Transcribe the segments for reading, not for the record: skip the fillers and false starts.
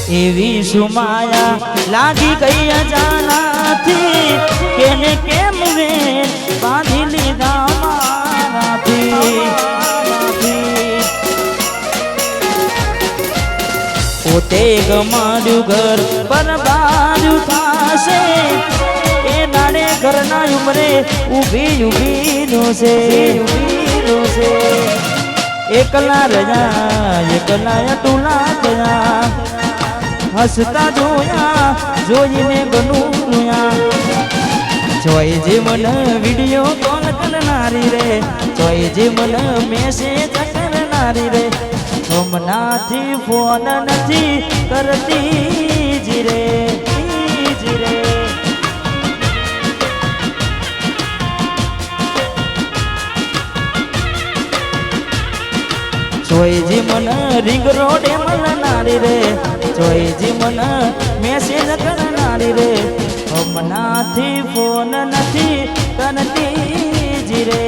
એવી સુમાયા લાગી ગઈ અજાનાથી કેને કેમ વે બાંધી લીધા મારાથી પોતે ગમાડ્યું ઘર બરબાડ્યું થાશે એ નાડે ઘરના ઉમરે ઊભી નો છે એકલા રજા એકલા અટુલા ગયા હસતા જોયા જોઈને ગનું જોઈ જે મને વિડીયો કોલ કરનારી રે જોઈ જે મને મેસેજ કરનારી રે હમણાંથી ફોન નથી કરતી જીરે જોઈજી મને રિંગ રોડે મળનારી રે જોઈજી મને મેસેજ કરનારી રે હમણાંથી ફોન નથી કરતી જીરે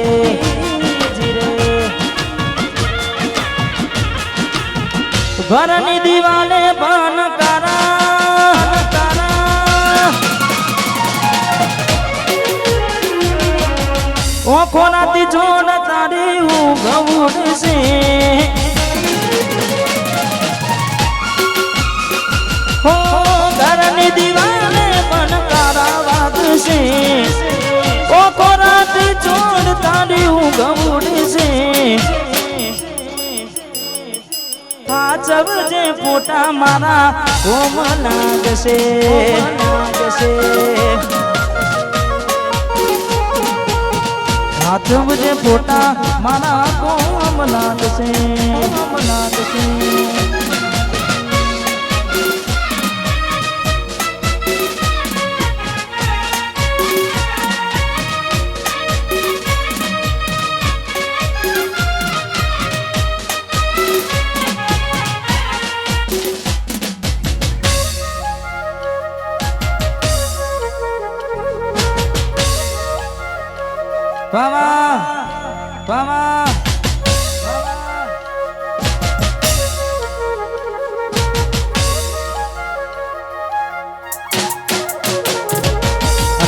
ઘરની દિવાલે બન ઓખો નાતી જોન તારી હું ગવડ છે હો ઘરની દિવાલે પણ કારા વાગશે ઓખો નાતી જોન તારી હું ગવડ છે હાચવજે ફોટા મારા કોમ લાગશે હાચવજે ફોટા મારા કોમ લાગશે Vamos!